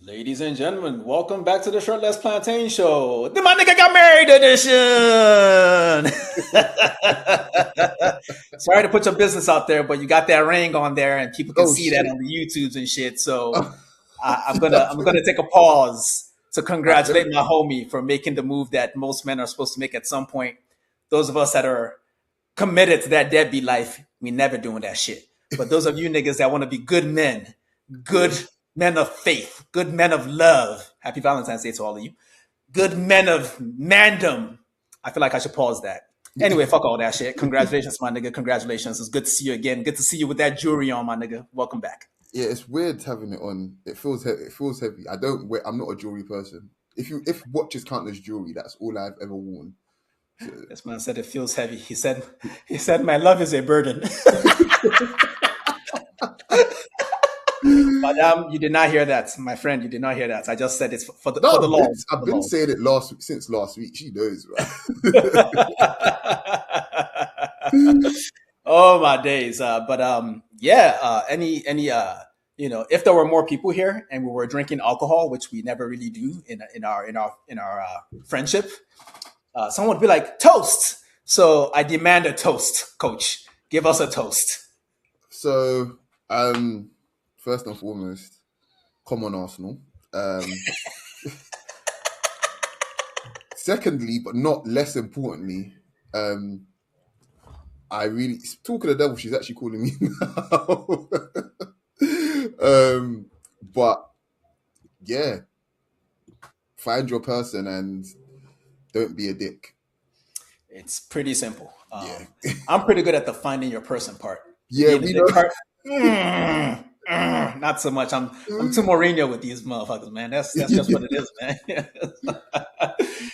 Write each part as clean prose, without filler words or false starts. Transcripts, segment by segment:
Ladies and gentlemen, welcome back to the Shirtless Plantain Show. The My Nigga Got Married edition. Sorry to put your business out there, but you got that ring on there, and people can Oh see that shit! on the YouTubes and shit. So Oh, I'm gonna take a pause to let congratulate me, my homie for making the move that most men are supposed to make at some point. Those of us that are committed to that deadbeat life, we never doing that shit. But those of you niggas that want to be good men, yeah, good men of faith, good men of love. Happy Valentine's Day to all of you. Good men of mandom. I feel like I should pause that. Anyway, fuck all that shit. Congratulations, my nigga. Congratulations. It's good to see you again. Good to see you with that jewelry on, my nigga. Welcome back. yeah. It's weird having it on. It feels heavy. I don't wear. I'm not a jewelry person. If watches count as jewelry, that's all I've ever worn. So, This man said it feels heavy. He said my love is a burden. Madam, you did not hear that. My friend, you did not hear that. I just said it's for the for no, the law. I've The been law. saying it since last week. She knows, right? Oh my days. Yeah. Any if there were more people here and we were drinking alcohol, which we never really do in our friendship, someone would be like toast. So I demand a toast, Coach. Give us a toast. So, um, first and foremost, come on, Arsenal. Um, Secondly, but not less importantly, um, I really talking to the devil. She's actually calling me now. But yeah, find your person and don't be a dick. It's pretty simple. Yeah, I'm pretty good at the finding your person part. The yeah, being a we dick know. part, not so much. I'm too Mourinho with these motherfuckers, man. That's just what it is, man.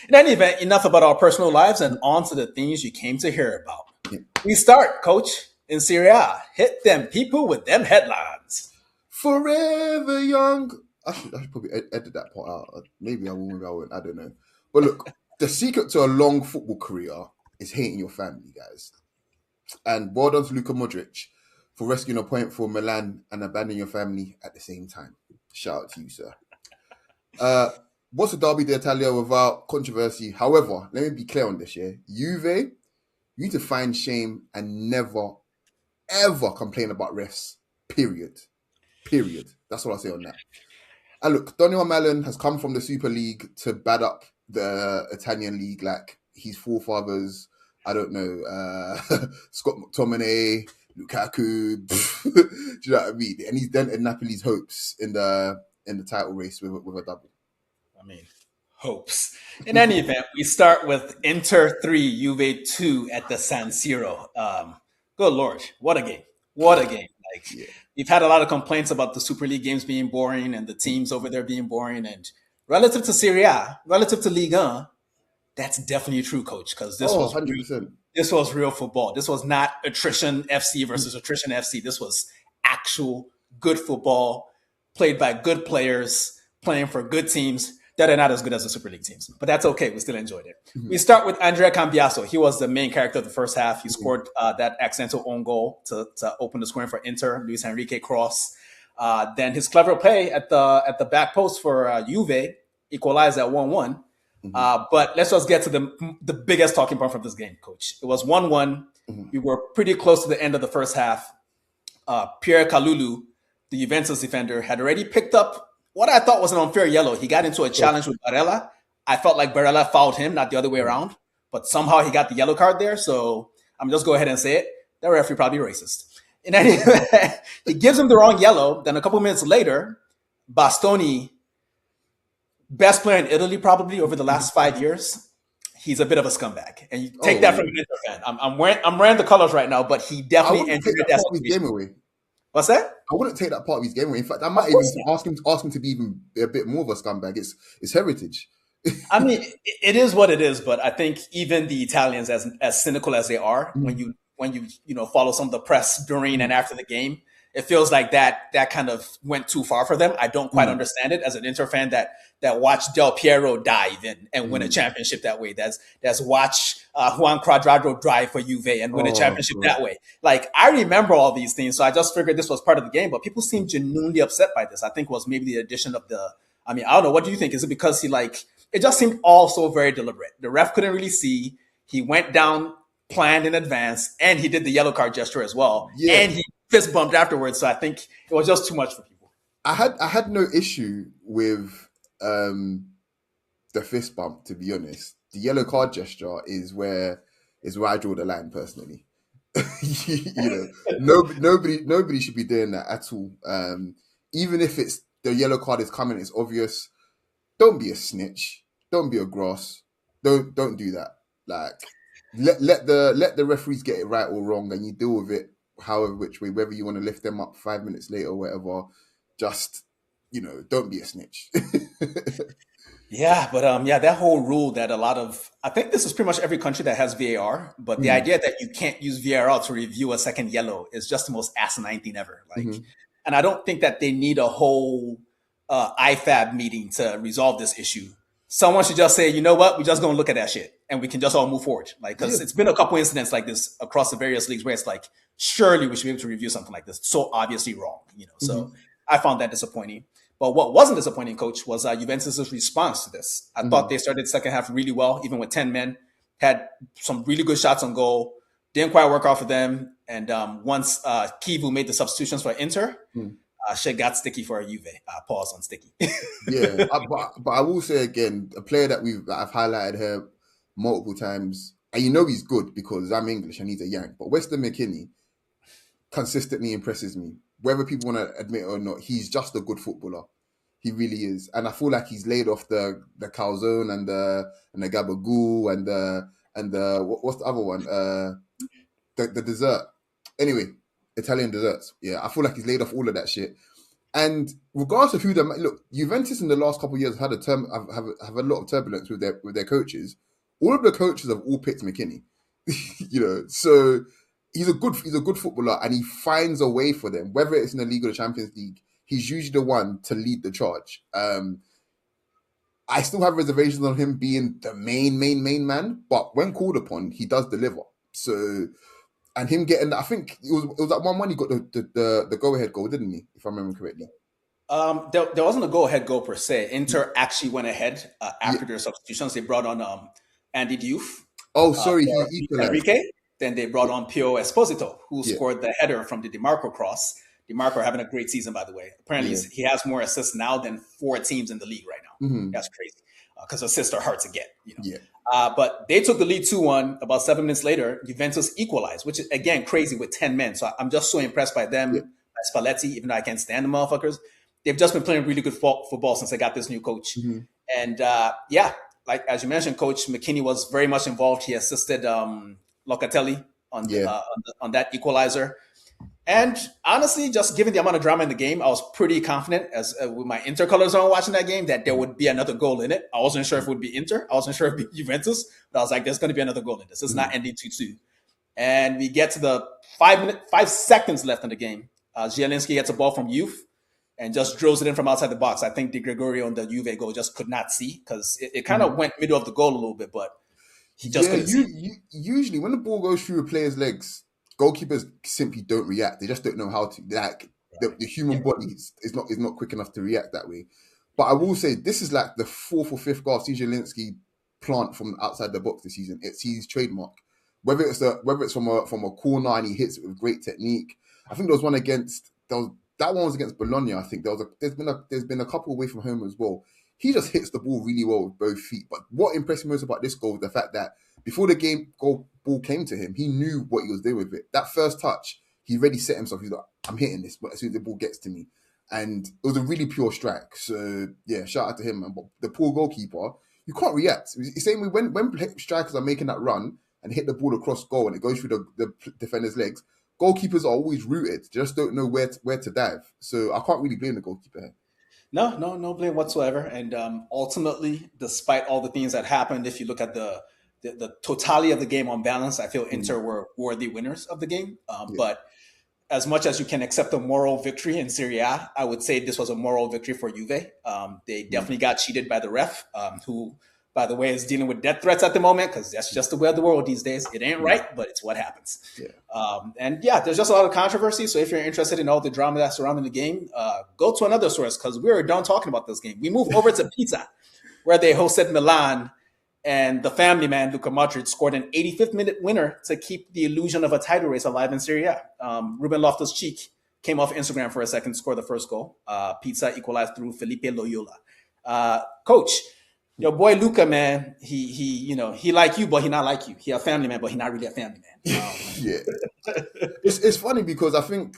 In any event, enough about our personal lives and on to the things you came to hear about. We start, Coach, in Serie A. Hit them people with them headlines. Forever young. I should probably edit that part out. Maybe I will, maybe I won't. I don't know. But look, the secret to a long football career is hating your family, guys. And well done to Luka Modric for rescuing a point for Milan and abandoning your family at the same time. Shout out to you, sir. Uh, what's a Derby d'Italia without controversy? However, let me be clear on this, yeah. Juve, you need to find shame and never, ever complain about refs. Period. Period. That's what I'll say on that. And look, Daniel Malin has come from the Super League to bad up the Italian league like his forefathers. I don't know, Scott McTominay, Lukaku. Do you know what I mean? And he's dented Napoli's hopes in the title race with a double. I mean, hopes. In any event, we start with Inter 3, Juve 2 at the San Siro. Good Lord, what a game. What a game. Like, Yeah. we've had a lot of complaints about the Super League games being boring and the teams over there being boring. And relative to Serie A, relative to Ligue 1, that's definitely true, Coach, because this Oh, was real. 100%. This was real football. This was not attrition FC versus attrition FC. This was actual good football played by good players playing for good teams that are not as good as the Super League teams. But that's okay. We still enjoyed it. We start with Andrea Cambiaso. He was the main character of the first half. He scored that accidental own goal to open the scoring for Inter. Luis Enrique cross. Then his clever play at the back post for Juve equalized at 1-1. But let's just get to the biggest talking point from this game, Coach. It was 1-1. We were pretty close to the end of the first half. Pierre Kalulu, the Juventus defender, had already picked up what I thought was an unfair yellow. He got into a challenge with Barella. I felt like Barella fouled him, not the other way around. But somehow he got the yellow card there. So I'm just go ahead and say it. The referee probably racist. In any event, he gives him the wrong yellow. Then a couple minutes later, Bastoni, best player in Italy probably over the last 5 years. He's a bit of a scumbag, and you take Oh, that yeah. from an Inter fan. I'm wearing the colors right now, but he I definitely wouldn't take engineered that that part of his situation. game away. What's that? I wouldn't take that part of his game away. In fact, I Of might even course not. ask him to be even a bit more of a scumbag. It's heritage. I mean, it is what it is, but I think even the Italians, as cynical as they are, when Mm, you follow some of the press during and after the game, it feels like that kind of went too far for them. I don't quite mm, understand it as an Inter fan that watched Del Piero dive and win a mm. championship that way. That's watch Juan Cuadrado drive for Juve and win a Oh championship god. that way. Like, I remember all these things, so I just figured this was part of the game. But people seem genuinely upset by this. I think it was maybe the addition of I mean, I don't know. What do you think? Is it because it just seemed all so very deliberate? The ref couldn't really see. He went down, planned in advance, and he did the yellow card gesture as well. Yeah, And he fist bumped afterwards. So I think it was just too much for people. I had no issue with um, the fist bump. To be honest, the yellow card gesture is where I draw the line personally. Nobody should be doing that at all. Even if it's the yellow card is coming, it's obvious. Don't be a snitch. Don't be a gross. Don't do that. Like let the referees get it right or wrong, and you deal with it however which way. Whether you want to lift them up 5 minutes later or whatever, just don't be a snitch. Yeah, but yeah, that whole rule that I think this is pretty much every country that has VAR, but the Mm, idea that you can't use VAR to review a second yellow is just the most asinine thing ever. mhm. And I don't think that they need a whole IFAB meeting to resolve this issue. Someone should just say, you know what, we're just going to look at that shit and we can just all move forward. Yeah. Because it's been a couple incidents like this across the various leagues where it's like, surely we should be able to review something like this. So obviously wrong. So Mhm, I found that disappointing. But what wasn't disappointing, coach, was Juventus' response to this. I thought mhm. they started the second half really well, even with 10 men, had some really good shots on goal. Didn't quite work out for them. And once Kivu made the substitutions for Inter, Mm. shit got sticky for a Juve. Pause on sticky. Yeah, but I will say again, a player that I've highlighted here multiple times, and he's good because I'm English and he's a Yank. But Weston McKennie consistently impresses me, whether people want to admit it or not. He's just a good footballer. He really is, and I feel like he's laid off the calzone and the gabagool and what's the other one? The dessert. Anyway, Italian desserts. Yeah, I feel like he's laid off all of that shit. And regardless of who them look, Juventus in the last couple of years have had have a lot of turbulence with their coaches. All of the coaches have all picked McKinney. So he's a good footballer and he finds a way for them, whether it's in the league or the Champions League. He's usually the one to lead the charge. I still have reservations on him being the main man, but when called upon, he does deliver. So and him getting, I think it was that 1-1 he got the go ahead goal, didn't he? If I remember correctly. There wasn't a go-ahead goal per se. Inter actually went ahead Yeah. after their substitutions. They brought on Andy Diouf Oh, sorry, for he equalized. Enrique. Then they brought on Pio Esposito, who Yeah, scored the header from the DeMarco cross. DeMarco having a great season, by the way. Apparently, yeah. he has more assists now than 4 teams in the league right now. Hmm. That's crazy because assists are hard to get. Yeah. But they took the lead 2-1. About 7 minutes later, Juventus equalized, which is, again, crazy with 10 men. So I'm just so impressed by Yeah. them, by Spalletti, even though I can't stand the motherfuckers. They've just been playing really good football since they got this new coach. Hmm. And yeah, like as you mentioned, Coach McKinney was very much involved. He assisted Locatelli on, Yeah. on that equalizer. And honestly, just given the amount of drama in the game, I was pretty confident as with my Intercolors on watching that game that there would be another goal in it. I wasn't sure if it would be Inter. I wasn't sure if it would be Juventus, but I was like, there's going to be another goal in this. It's not ending 2-2. And we get to the 5 seconds left in the game. Zielinski gets a ball from Youth and just drills it in from outside the box. I think De Gregorio on the Juve goal just could not see because it kind of went middle of the goal a little bit, but he just Yeah, couldn't see. usually when the ball goes through a player's legs, goalkeepers simply don't react. They just don't know how to. Like the human body is not quick enough to react that way. But I will say this is like the fourth or fifth goal Zielinski plant from outside the box this season. It's his trademark. Whether it's from a corner and he hits it with great technique. I think there was one against that one was against Bologna. I think there's been a couple away from home as well. He just hits the ball really well with both feet. But what impressed me most about this goal was the fact that before the ball came to him, he knew what he was doing with it. That first touch, he already set himself. He's like, I'm hitting this, but as soon as the ball gets to me. And it was a really pure strike. So, yeah, shout out to him, man. But the poor goalkeeper, you can't react. It's the same way when strikers are making that run and hit the ball across goal and it goes through the defender's legs, goalkeepers are always rooted. They just don't know where to dive. So I can't really blame the goalkeeper here. No blame whatsoever. And ultimately, despite all the things that happened, if you look at the totality of the game on balance, I feel Mm, Inter were worthy winners of the game. yeah. But as much as you can accept a moral victory in Serie A, I would say this was a moral victory for Juve. They Mm, definitely got cheated by the ref, who by the way, is dealing with death threats at the moment because that's just the way of the world these days. It ain't right, but it's what happens. Yeah. And yeah, there's just a lot of controversy. So if you're interested in all the drama that's surrounding the game, go to another source because we're done talking about this game. We move over to Pizza, where they hosted Milan, and the family man, Luka Modric, scored an 85th minute winner to keep the illusion of a title race alive in Serie A. Ruben Loftus-Cheek came off Instagram for a second to score the first goal. Pizza equalized through Felipe Loyola. Coach, your boy Luka, man, he like you, but he not like you. He a family man, but he not really a family man. Yeah. It's funny because I think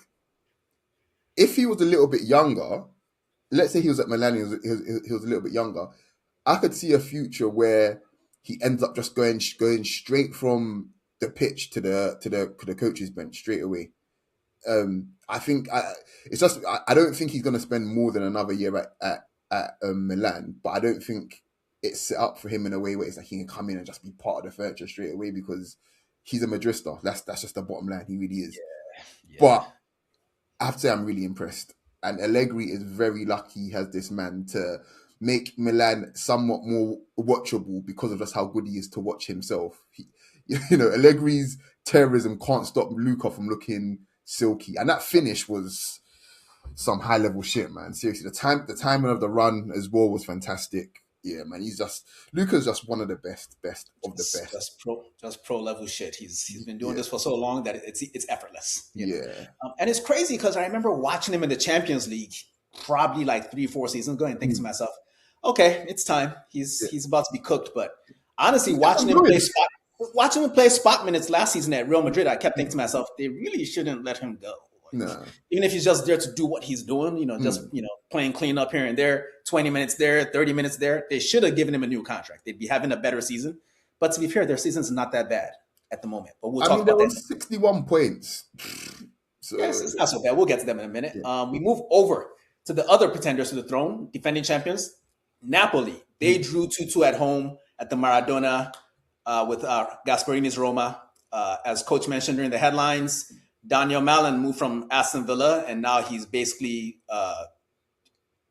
if he was a little bit younger, let's say he was at Milan, he was a little bit younger, I could see a future where he ends up just going straight from the pitch to the coach's bench straight away. I think I don't think he's going to spend more than another year at Milan, but I don't think it's set up for him in a way where it's like he can come in and just be part of the furniture straight away because he's a Madrista. That's just the bottom line. He really is. Yeah. But I have to say I'm really impressed. And Allegri is very lucky he has this man to make Milan somewhat more watchable because of just how good he is to watch himself. Allegri's terrorism can't stop Luka from looking silky. And that finish was some high level shit, man. Seriously, the timing of the run as well was fantastic. Yeah, man, Luka's just one of the best of the best. Just pro level shit. He's been doing this for so long that it's effortless. Yeah, and it's crazy because I remember watching him in the Champions League probably like 3-4 seasons ago and thinking to myself, okay, it's time. He's about to be cooked. But honestly, watching him play spot minutes last season at Real Madrid, I kept thinking to myself, they really shouldn't let him go. No. Even if he's just there to do what he's doing, playing clean up here and there, 20 minutes there, 30 minutes there, they should have given him a new contract. They'd be having a better season. But to be fair, their season's not that bad at the moment. But we'll talk about that. 61 points. So yes, it's not so bad. We'll get to them in a minute. Yeah. We move over to the other pretenders to the throne, defending champions, Napoli. They drew 2-2 at home at the Maradona with Gasparini's Roma. As Coach mentioned during the headlines, Daniel Malen moved from Aston Villa, and now he's basically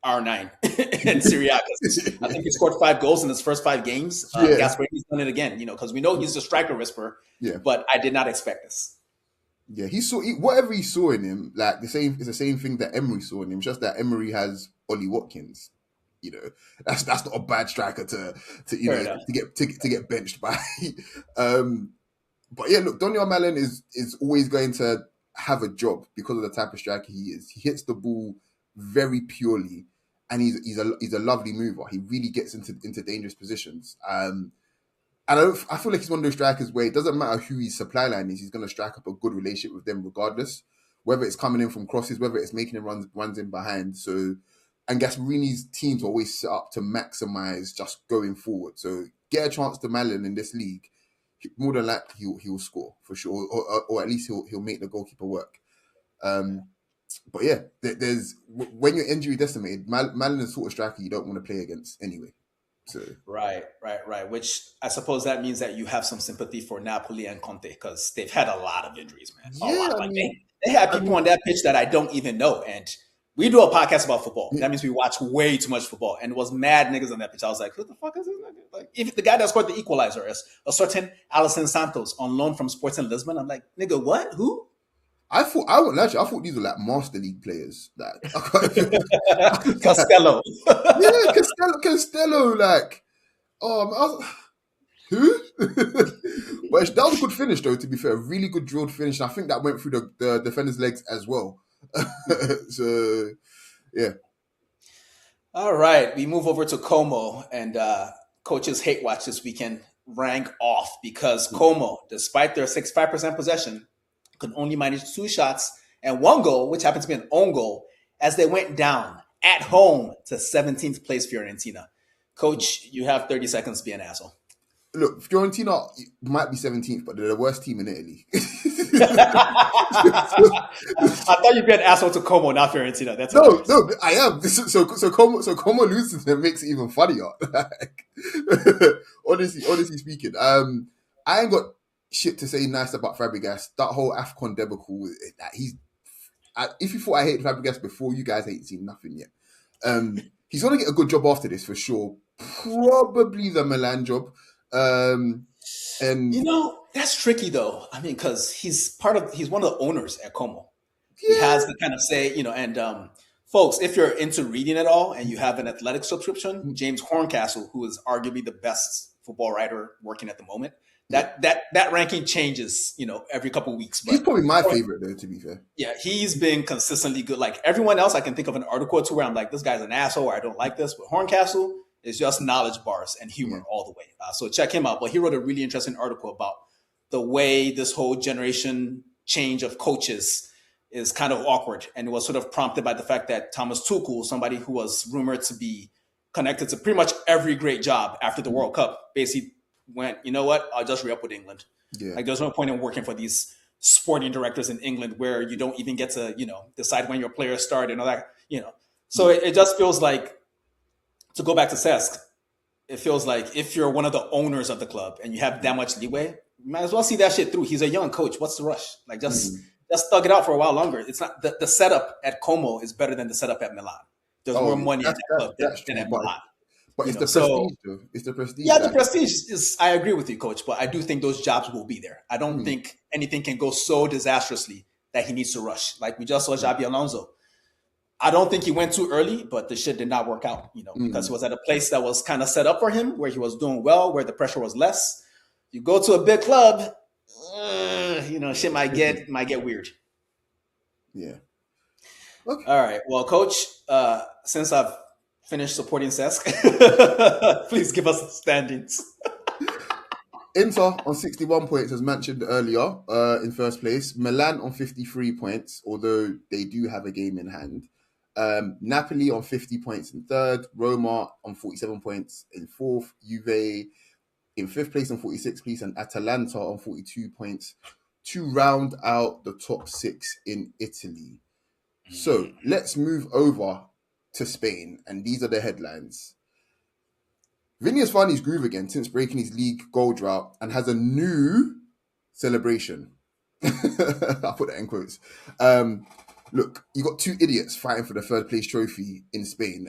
R9 in Serie A. I think he scored 5 goals in his first 5 games. Gasparini's done it again, because we know he's the striker whisperer. Yeah. But I did not expect this. Yeah, whatever he saw in him, like it's the same thing that Emery saw in him. Just that Emery has Ollie Watkins. That's not a bad striker to get benched by. But yeah, look, Daniel Malen is always going to have a job because of the type of striker he is. He hits the ball very purely, and he's a lovely mover. He really gets into dangerous positions. And I feel like he's one of those strikers where it doesn't matter who his supply line is, he's going to strike up a good relationship with them regardless, whether it's coming in from crosses, whether it's making him runs in behind. So, and Gasparini's teams are always set up to maximize just going forward. So get a chance to Malen in this league, more than likely he will score for sure, or at least he'll make the goalkeeper work. But yeah, there's when you're injury decimated, Malen is the sort of striker you don't want to play against anyway. So. Right. Which I suppose that means that you have some sympathy for Napoli and Conte because they've had a lot of injuries, man. They have people on that pitch that I don't even know, and we do a podcast about football. That means we watch way too much football, and it was mad niggas on that pitch. I was like, who the fuck is this nigga? Like, if the guy that scored the equalizer is a certain Alisson Santos on loan from Sporting Lisbon, I'm like, nigga, what? Who? I thought these were like Master League players. Like Costello. Yeah, Costello, like, who? But that was a good finish though, to be fair. A really good drilled finish. And I think that went through the defender's legs as well. So yeah. All right. We move over to Como, and Coach's hate watch this weekend rang off because Como, despite their 65% possession, could only manage 2 shots and 1 goal, which happened to be an own goal, as they went down at home to 17th place Fiorentina. Coach, you have 30 seconds to be an asshole. Look, Fiorentina might be 17th, but they're the worst team in Italy. I thought you'd be an asshole to Como, not Fiorentina. That's no, I am. So Como losing to them makes it even funnier. Like, honestly speaking, I ain't got shit to say nice about Fabregas. That whole AFCON debacle, if you thought I hated Fabregas before, you guys ain't seen nothing yet. He's going to get a good job after this for sure. Probably the Milan job. And that's tricky though. I mean, because he's one of the owners at Como. He yeah, has the kind of say, and folks, if you're into reading at all and you have an athletic subscription, James Horncastle, who is arguably the best football writer working at the moment, that ranking changes, every couple of weeks. But he's probably my favorite though, to be fair. Yeah, he's been consistently good. Like everyone else, I can think of an article or two where I'm like, this guy's an asshole, or I don't like this. But Horncastle is just knowledge bars and humor all the way. So check him out. But he wrote a really interesting article about the way this whole generation change of coaches is kind of awkward. And it was sort of prompted by the fact that Thomas Tuchel, somebody who was rumored to be connected to pretty much every great job after the World Cup, basically went, you know what, I'll just re-up with England. Yeah. Like there's no point in working for these sporting directors in England where you don't even get to, decide when your players start and all that, So it just feels like, to go back to Cesc, it feels like if you're one of the owners of the club and you have that much leeway, you might as well see that shit through. He's a young coach. What's the rush? Like just thug it out for a while longer. It's not the setup at Como is better than the setup at Milan. There's more money at that club than at Milan. But it's the prestige, though. It's the prestige. Yeah, the prestige is. I agree with you, Coach. But I do think those jobs will be there. I don't think anything can go so disastrously that he needs to rush. Like we just saw Xabi Alonso. I don't think he went too early, but the shit did not work out. Because he was at a place that was kind of set up for him, where he was doing well, where the pressure was less. You go to a big club, shit might get weird. Yeah. Okay. All right. Well, Coach, since I've finished supporting Cesc, please give us the standings. Inter on 61 points, as mentioned earlier, in first place. Milan on 53 points, although they do have a game in hand. Napoli on 50 points in third. Roma on 47 points in fourth. Juve in fifth place on 46 points. And Atalanta on 42 points to round out the top six in Italy. So let's move over to Spain. And these are the headlines. Vinny has found his groove again since breaking his league goal drought and has a new celebration. I'll put that in quotes. Look, you got two idiots fighting for the third place trophy in Spain.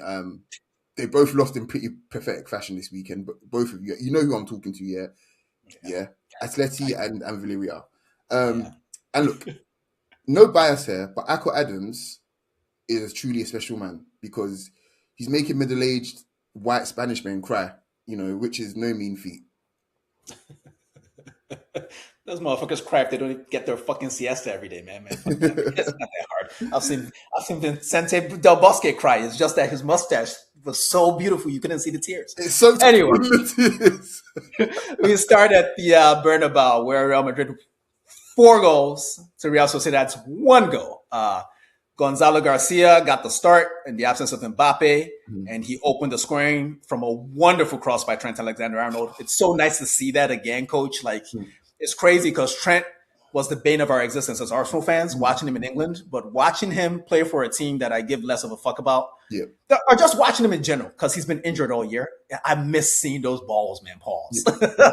They both lost in pretty pathetic fashion this weekend, but both of you know who I'm talking to, yeah? Atleti and Villarreal. And look, no bias here, but Ako Adams is truly a special man because he's making middle-aged white Spanish men cry, which is no mean feat. Those motherfuckers cry if they don't get their fucking siesta every day, man. It's not that hard. I've seen Vicente Del Bosque cry. It's just that his mustache was so beautiful you couldn't see the tears. It's so anyway, we start at the Bernabeu, where Real Madrid 4 goals to Real Sociedad's 1 goal. Gonzalo Garcia got the start in the absence of Mbappe, and he opened the scoring from a wonderful cross by Trent Alexander-Arnold. It's so nice to see that again, Coach. Like, it's crazy because Trent was the bane of our existence as Arsenal fans, watching him in England, but watching him play for a team that I give less of a fuck about, or just watching him in general, because he's been injured all year. I miss seeing those balls, man, pause.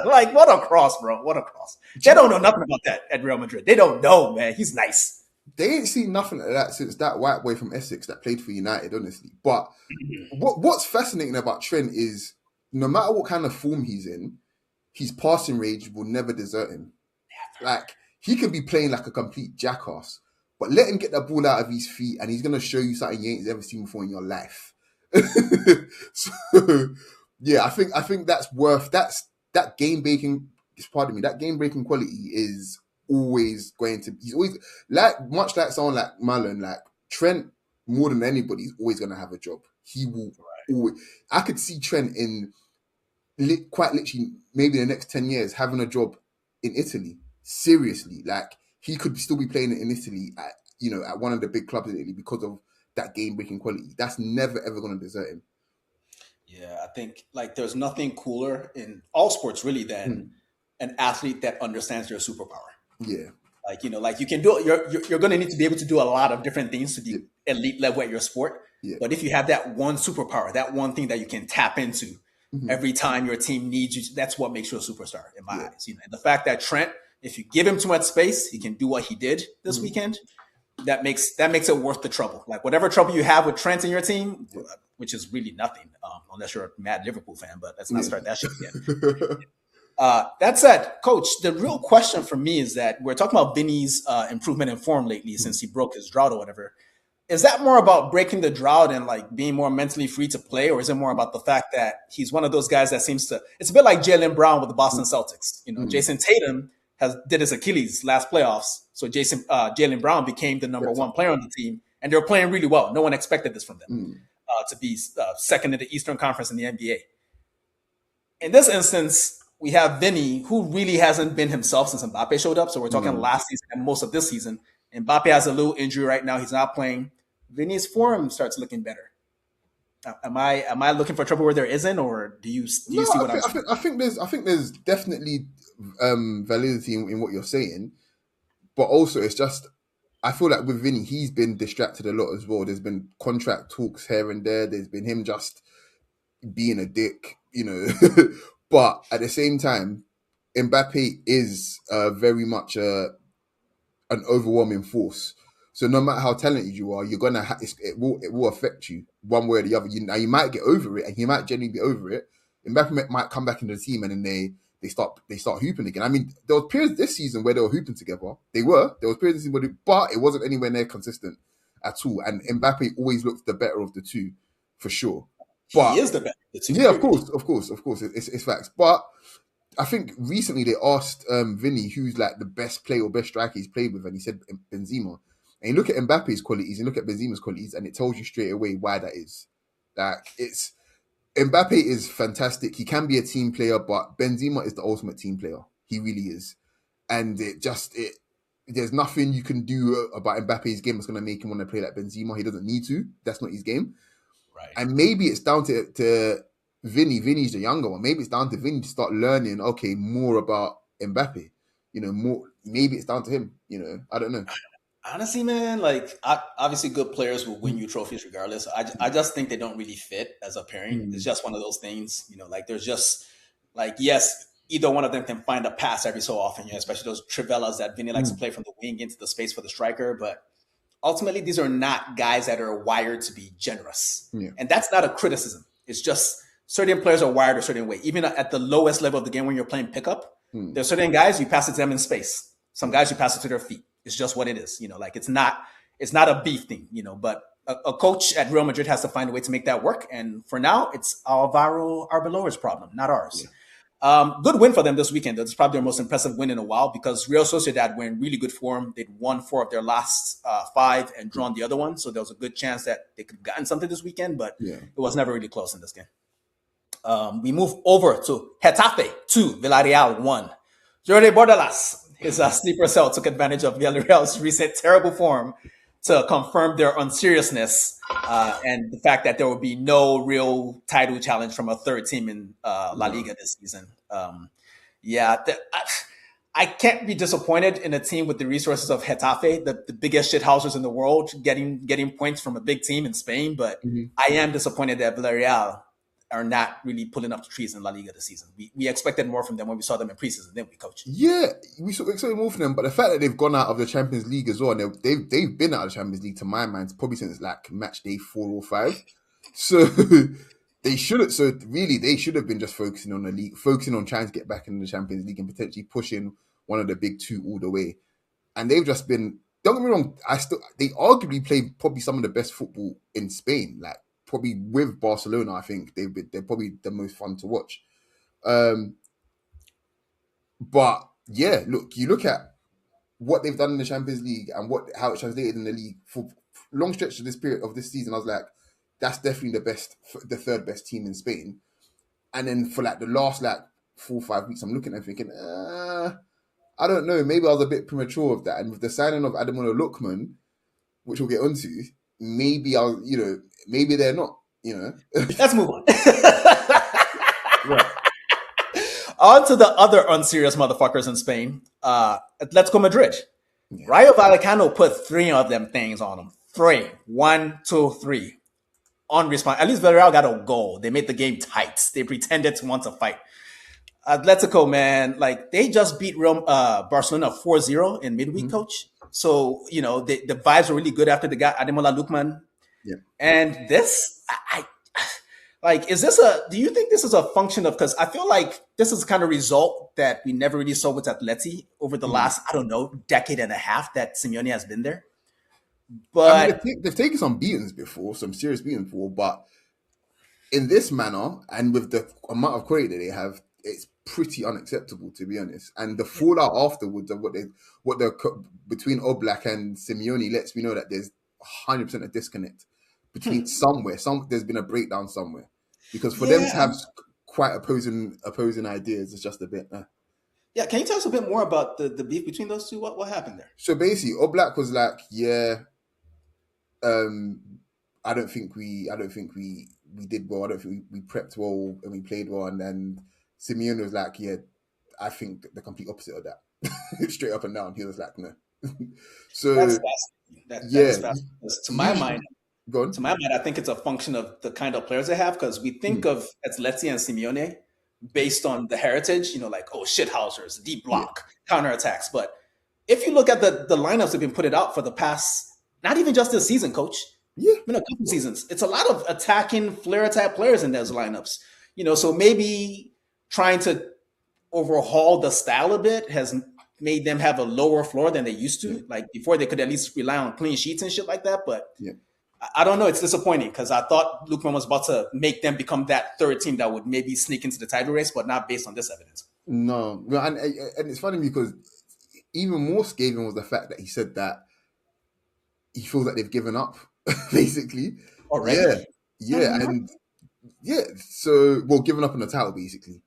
Like, what a cross, bro. What a cross. They don't know nothing about that at Real Madrid. They don't know, man. He's nice. They ain't seen nothing like that since that white boy from Essex that played for United, honestly. But what's fascinating about Trent is no matter what kind of form he's in, his passing range will never desert him. Like, he can be playing like a complete jackass, but let him get that ball out of his feet and he's going to show you something you ain't ever seen before in your life. So, yeah, I think that's worth, that game-breaking quality is always going to, he's always, much like someone like Malin, like Trent, more than anybody, is always going to have a job. He will always, I could see Trent in quite literally maybe the next 10 years having a job in Italy. Seriously, like he could still be playing in Italy at one of the big clubs in Italy because of that game-breaking quality. That's never ever going to desert him. Yeah, I think like there's nothing cooler in all sports really than an athlete that understands their superpower. Yeah, like you can do you're going to need to be able to do a lot of different things to be elite level at your sport. Yeah. But if you have that one superpower, that one thing that you can tap into every time your team needs you, that's what makes you a superstar in my eyes. And the fact that Trent, if you give him too much space, he can do what he did this weekend. that makes it worth the trouble. Like whatever trouble you have with Trent in your team, which is really nothing, unless you're a mad Liverpool fan. But let's not start that shit again. That said, Coach, the real question for me is that we're talking about Vinny's improvement in form lately since he broke his drought or whatever. Is that more about breaking the drought and like being more mentally free to play, or is it more about the fact that he's one of those guys that seems to? It's a bit like Jaylen Brown with the Boston Celtics. Jason Tatum did his Achilles last playoffs, so Jaylen Brown became the number one player on the team, and they were playing really well. No one expected this from them to be second in the Eastern Conference in the NBA. In this instance, we have Vinny, who really hasn't been himself since Mbappe showed up. So we're talking last season and most of this season. Mbappe has a little injury right now. He's not playing. Vinny's form starts looking better. Am I looking for trouble where there isn't, or do you see what I'm saying? I think there's definitely validity in what you're saying, but also it's just I feel like with Vinny, he's been distracted a lot as well. There's been contract talks here and there. There's been him just being a dick, But at the same time, Mbappe is very much an overwhelming force. So no matter how talented you are, you're gonna it will affect you one way or the other. You might get over it, and you might genuinely be over it. Mbappe might come back into the team, and then they start hooping again. I mean, there was periods this season where they were hooping together. There was periods this season, but it wasn't anywhere near consistent at all. And Mbappe always looks the better of the two, for sure. But he is the better of the two. Yeah, of course, it's facts. But I think recently they asked Vinny who's like the best player or best striker he's played with, and he said Benzema. And you look at Mbappe's qualities and look at Benzema's qualities, and it tells you straight away why that is. Like Mbappe is fantastic. He can be a team player, but Benzema is the ultimate team player. He really is. And there's nothing you can do about Mbappe's game that's going to make him want to play like Benzema. He doesn't need to. That's not his game. Right. And maybe it's down to Vinny. Vinny's the younger one. Maybe it's down to Vinny to start learning, more about Mbappe. More. Maybe it's down to him. I don't know. Honestly, man, like obviously good players will win you trophies regardless. I just think they don't really fit as a pairing. It's just one of those things, like there's just like, yes, either one of them can find a pass every so often, especially those trivellas that Vinny likes to play from the wing into the space for the striker. But ultimately, these are not guys that are wired to be generous. Yeah. And that's not a criticism. It's just certain players are wired a certain way. Even at the lowest level of the game when you're playing pickup, there's certain guys you pass it to them in space. Some guys you pass it to their feet. It's just what it is. Like it's not a beef thing, but a coach at Real Madrid has to find a way to make that work. And for now, it's Alvaro Arbeloa's problem, not ours. Yeah. Good win for them this weekend. That's probably their most impressive win in a while because Real Sociedad were in really good form. They'd won 4 of their last 5 and drawn the other one. So there was a good chance that they could have gotten something this weekend, but it was never really close in this game. We move over to Getafe 2, Villarreal 1. Jordi Bordalas, his sleeper cell, took advantage of Villarreal's recent terrible form to confirm their unseriousness and the fact that there will be no real title challenge from a third team in La Liga this season. I can't be disappointed in a team with the resources of Getafe, the biggest shithousers in the world, getting points from a big team in Spain. But I am disappointed that Villarreal are not really pulling up the trees in La Liga this season. We expected more from them when we saw them in preseason, didn't we, Coach? Yeah, we expected more from them, but the fact that they've gone out of the Champions League as well, and they've been out of the Champions League, to my mind, probably since like match day 4 or 5. So they should have been just focusing on the league, focusing on trying to get back in the Champions League and potentially pushing one of the big 2 all the way. And they've just been, don't get me wrong, they arguably play probably some of the best football in Spain, like probably with Barcelona. I think they're probably the most fun to watch. But yeah, you look at what they've done in the Champions League and how it translated in the league for long stretch of this period of this season. I was like, that's definitely the third best team in Spain. And then for like the last 4 or 5 weeks, I'm looking and thinking, I don't know, maybe I was a bit premature of that. And with the signing of Ademola Lookman, which we'll get onto, maybe maybe they're not, Let's move on. Right. On to the other unserious motherfuckers in Spain. Atletico Madrid. Yeah. Rayo Vallecano put 3 of them things on them. 3. 1, 2, 3. On response. At least Villarreal got a goal. They made the game tight. They pretended to want to fight. Atletico, man, they just beat Barcelona 4-0 in midweek, Coach. So, the vibes were really good after they got Ademola Lookman. Yeah. And this, like, do you think this is a function of, because I feel like this is the kind of result that we never really saw with Atleti over the last, I don't know, decade and a half that Simeone has been there. I mean, But they've taken some beatings before, some serious beatings before, but in this manner and with the amount of quality that they have, it's pretty unacceptable, to be honest. And the fallout afterwards of between Oblak and Simeone lets me know that there's 100% a disconnect between somewhere. There's been a breakdown somewhere, because for them to have quite opposing ideas is just a bit. Yeah, can you tell us a bit more about the beef between those two? What happened there? So basically, Oblak was like, I don't think we did well. I don't think we prepped well and we played well. And then Simeone was like, I think the complete opposite of that. Straight up and down. He was like, no. So that's fascinating. That is fascinating. To my mind, I think it's a function of the kind of players they have, because we think of Atleti and Simeone based on the heritage, like, shithousers, deep block, counterattacks. But if you look at the lineups that have been put out for the past, not even just this season, coach, been a couple seasons, it's a lot of attacking, flair attack players in those lineups. So maybe trying to overhaul the style a bit has made them have a lower floor than they used to. Like before, they could at least rely on clean sheets and shit like that. But I don't know. It's disappointing, because I thought Lookman was about to make them become that third team that would maybe sneak into the title race, but not based on this evidence. No, and it's funny because even more scathing was the fact that he said that he feels like they've given up, basically. Already? So, giving up on the title, basically.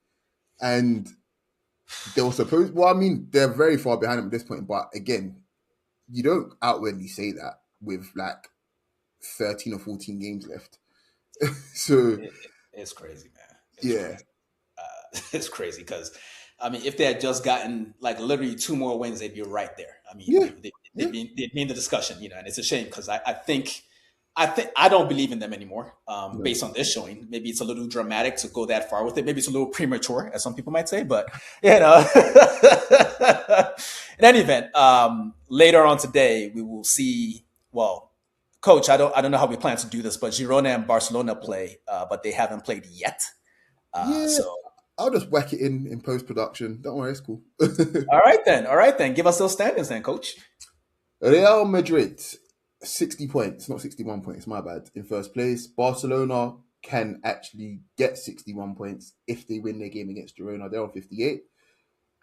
And they were supposed, they're very far behind him at this point, but again, you don't outwardly say that with like 13 or 14 games left. So it's crazy, man. Crazy. It's crazy, because if they had just gotten like literally 2 more wins, they'd be right there. They'd be in the discussion, and it's a shame, because I don't believe in them anymore. Based on this showing, maybe it's a little dramatic to go that far with it. Maybe it's a little premature, as some people might say. But in any event, later on today we will see. Well, coach, I don't know how we plan to do this, but Girona and Barcelona play, but they haven't played yet. So I'll just whack it in post-production. Don't worry, it's cool. All right then. Give us those standings then, coach. Real Madrid, 60 points, not 61 points, my bad, in first place. Barcelona can actually get 61 points if they win their game against Girona. They're on 58.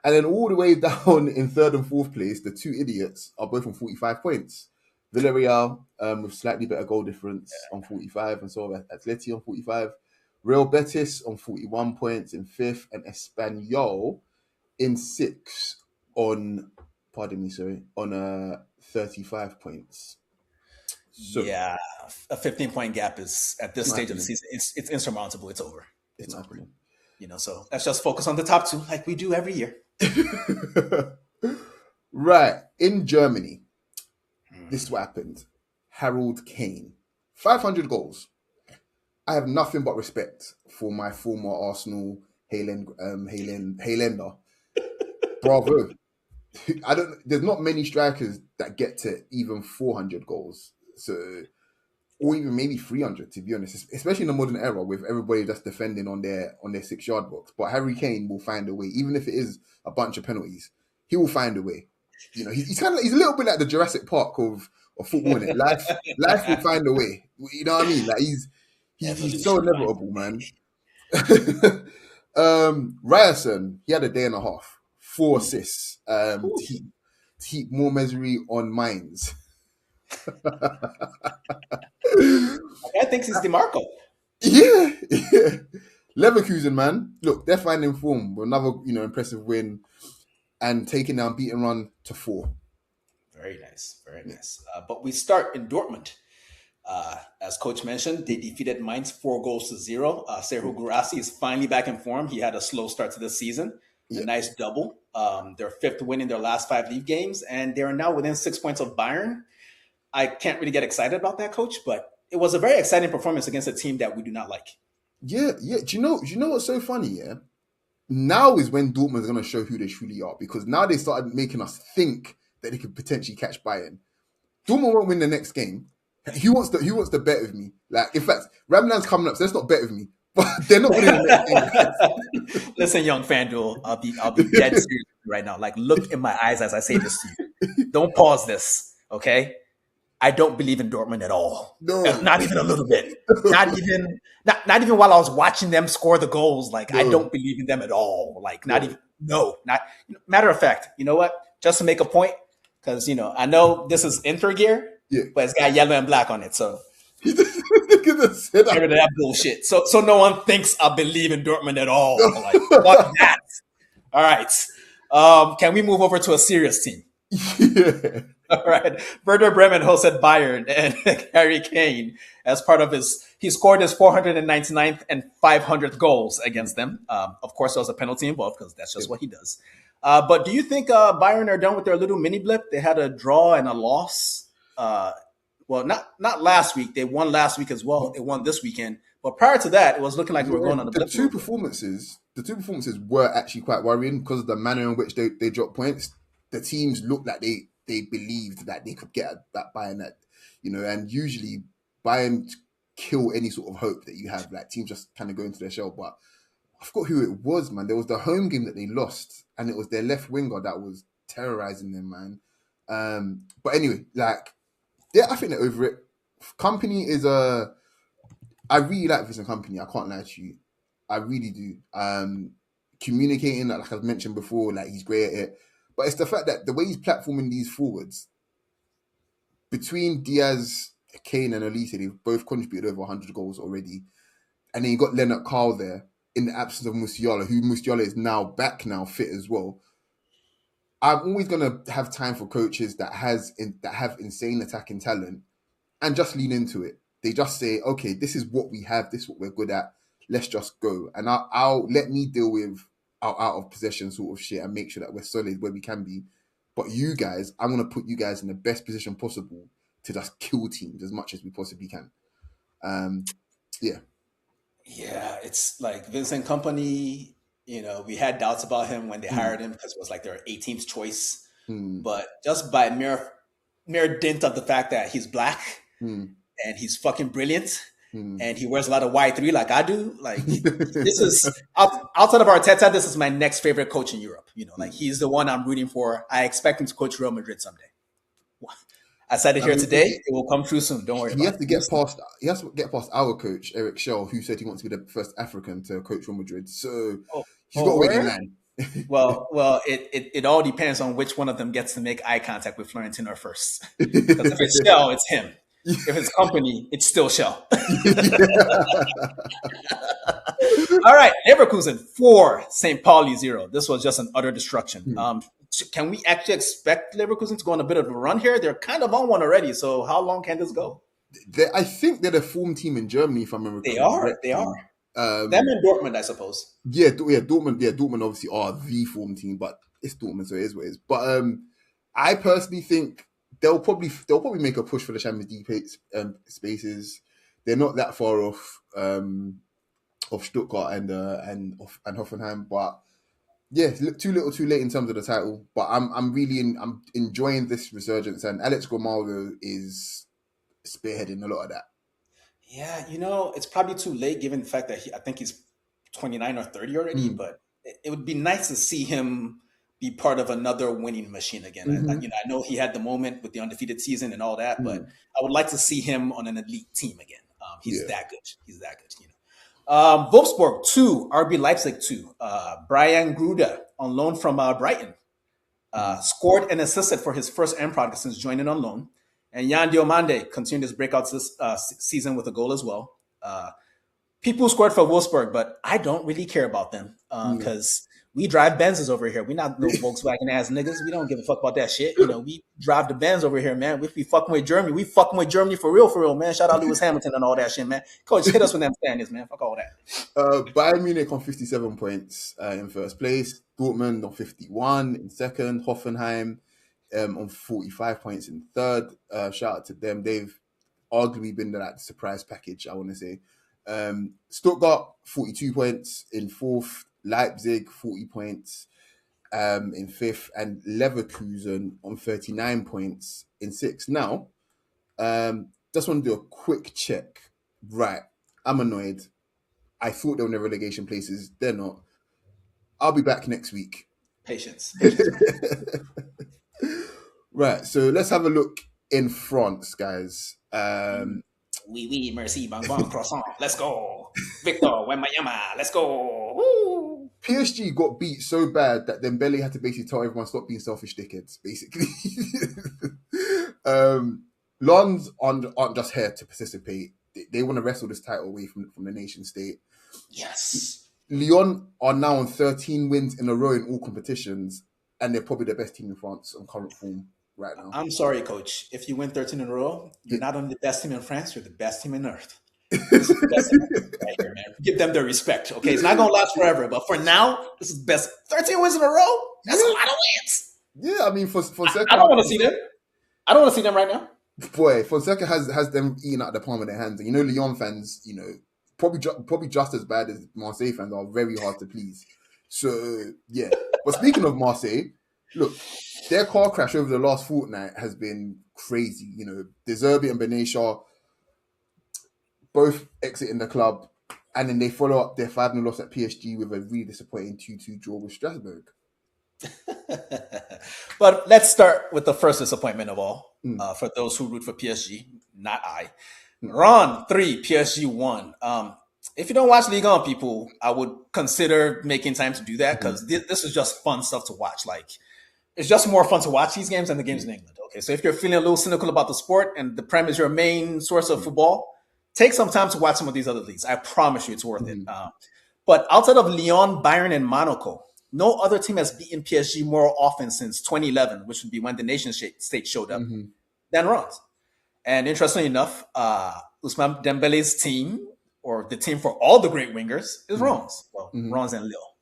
And then all the way down in third and fourth place, the two idiots are both on 45 points. Villarreal with slightly better goal difference on 45, and so Atleti on 45. Real Betis on 41 points in fifth, and Espanyol in sixth on 35 points. So, a 15-point gap is, at this stage of the season, it's insurmountable. It's over. It's over. So let's just focus on the top two like we do every year. Right. In Germany, this is what happened. Harold Kane, 500 goals. I have nothing but respect for my former Arsenal Haylander. Bravo. There's not many strikers that get to even 400 goals. So, or even maybe 300, to be honest, especially in the modern era with everybody just defending on their 6-yard box. But Harry Kane will find a way, even if it is a bunch of penalties. He will find a way. He's kind of he's a little bit like the Jurassic Park of football. In it. Life will find a way. You know what I mean? Like he's so inevitable, man. Ryerson, he had a day and a half, 4 assists, to keep more misery on minds. I think it's DeMarco. Yeah. Leverkusen, man. Look, they're finding form with another, impressive win and taking down beaten run to 4. Very nice. But we start in Dortmund. As coach mentioned, they defeated Mainz 4-0. Serhou Guirassy is finally back in form. He had a slow start to the season. A nice double. Their 5th win in their last 5 league games, and they are now within 6 points of Bayern. I can't really get excited about that, coach, but it was a very exciting performance against a team that we do not like. Yeah. Do you know what's so funny? Yeah, now is when Dortmund is going to show who they truly are, because now they started making us think that they could potentially catch Bayern. Dortmund won't win the next game. Who wants to bet with me? Like, in fact, Ramadan's coming up, so let's not bet with me. But they're not winning the next game. Listen, young FanDuel, I'll be dead serious right now. Like, look in my eyes as I say this to you. Don't pause this, okay? I don't believe in Dortmund at all. No. Not even a little bit. Not even while I was watching them score the goals. Like, I don't believe in them at all. Like, not matter of fact, you know what? Just to make a point, because I know this is Inter gear, but it's got yellow and black on it, so get rid of that bullshit. So no one thinks I believe in Dortmund at all. Like, fuck that. All right. Can we move over to a serious team? Yeah. All right. Werder Bremen hosted Bayern, and Harry Kane, as part of he scored his 499th and 500th goals against them. Of course, there was a penalty involved because that's just what he does. But do you think Bayern are done with their little mini blip? They had a draw and a loss. Well, not last week. They won last week as well. They won this weekend. But prior to that, it was looking like they were going on a blip. The two performances were actually quite worrying because of the manner in which they dropped points. The teams looked like they believed that they could get that Bayern, and usually Bayern kill any sort of hope that you have. Like, teams just kind of go into their shell. But I forgot who it was, man. There was the home game that they lost, and it was their left winger that was terrorizing them, man. But anyway, I think they're over it. Company is I really like Vincent Company. I can't lie to you. I really do. Communicating, like I've mentioned before, like he's great at it. But it's the fact that the way he's platforming these forwards, between Diaz, Kane, and Elise, they've both contributed over 100 goals already. And then you got Leonard Carl there in the absence of Musiala, who Musiala is now back, fit as well. I'm always going to have time for coaches that have insane attacking talent and just lean into it. They just say, okay, this is what we have. This is what we're good at. Let's just go. And I'll let me deal with our out of possession sort of shit and make sure that we're solid where we can be. But you guys, I'm going to put you guys in the best position possible to just kill teams as much as we possibly can. Yeah. Yeah, it's like Vincent Company, we had doubts about him when they hired him because it was like their 18th choice. But just by mere dint of the fact that he's black and he's fucking brilliant and he wears a lot of Y3 like I do, like this is outside of Arteta, this is my next favorite coach in Europe. Like he's the one I'm rooting for. I expect him to coach Real Madrid someday. I said it here today. It will come true soon. Don't worry. He has to get past our coach Eric Schell, who said he wants to be the first African to coach Real Madrid. So he's got to wait in line. Well, it all depends on which one of them gets to make eye contact with Florentino first. Because if it's Schell, it's him. If it's Company, it's still Schell. All right, Leverkusen 4, St. Pauli 0. This was just an utter destruction. Can we actually expect Leverkusen to go on a bit of a run here? They're kind of on one already. So how long can this go? I think they're the form team in Germany, if I remember correctly. They are. Them and Dortmund, I suppose. Yeah, Dortmund. Yeah, Dortmund obviously are the form team, but it's Dortmund, so it is what it is. But I personally think they'll probably make a push for the Champions League spaces. They're not that far off Stuttgart and Hoffenheim, but yeah, too little, too late in terms of the title. But I'm enjoying this resurgence, and Alex Grimaldo is spearheading a lot of that. Yeah, it's probably too late given the fact that I think he's 29 or 30 already, but it would be nice to see him be part of another winning machine again. I know he had the moment with the undefeated season and all that, but I would like to see him on an elite team again. He's that good. He's that good, Wolfsburg 2, RB Leipzig 2. Brian Gruda on loan from Brighton scored and assisted for his first end product since joining on loan. And Jan Diomande continued his breakout this season with a goal as well. People scored for Wolfsburg, but I don't really care about them because we drive Benzes over here. We're not no Volkswagen ass niggas. We don't give a fuck about that shit. We drive the Benz over here, man. We be fucking with Germany. We fucking with Germany for real, man. Shout out Lewis Hamilton and all that shit, man. Coach, hit us with them standards, man. Fuck all that. Bayern Munich on 57 points in first place. Dortmund on 51 in second. Hoffenheim on 45 points in third. Shout out to them. They've arguably been the surprise package, I want to say. Stuttgart, 42 points in fourth. Leipzig, 40 points. in 5th, and Leverkusen on 39 points in 6th. Now, just want to do a quick check. Right, I'm annoyed. I thought they were in the relegation places. They're not. I'll be back next week. Patience, man. Right, so let's have a look in France, guys. Oui, merci, bang bang, croissant. Let's go. Victor, Wembanyama, let's go. Woo. PSG got beat so bad that Dembele had to basically tell everyone stop being selfish dickheads, basically. Lons aren't just here to participate. They want to wrestle this title away from the nation state. Yes. Lyon are now on 13 wins in a row in all competitions, and they're probably the best team in France on current form right now. I'm sorry, coach. If you win 13 in a row, you're not only the best team in France, you're the best team in Earth. This is the best team right here, man. Give them their respect. Okay, it's not going to last forever, but for now, this is the best. 13 wins in a row? That's a lot of wins. Yeah, I mean, Fonseca... I don't want to see them. I don't want to see them right now. Boy, Fonseca has them eating out the palm of their hands. And Lyon fans, probably just as bad as Marseille fans are very hard to please. So, yeah. But speaking of Marseille, look, their car crash over the last fortnight has been crazy. De Zerbi and Benatia both exiting the club, and then they follow up their 5-0 loss at PSG with a really disappointing 2-2 draw with Strasbourg. But let's start with the first disappointment of all, for those who root for PSG, not I. Ron 3, PSG 1. If you don't watch Ligue 1, people, I would consider making time to do that, because this is just fun stuff to watch. Like, it's just more fun to watch these games than the games in England. Okay, so if you're feeling a little cynical about the sport and the Prem is your main source of football, take some time to watch some of these other leagues. I promise you it's worth it. But outside of Lyon, Bayern, and Monaco, no other team has beaten PSG more often since 2011, which would be when the nation state showed up, than Reims. And interestingly enough, Ousmane Dembele's team, or the team for all the great wingers, is Reims. Well, Reims and Lille,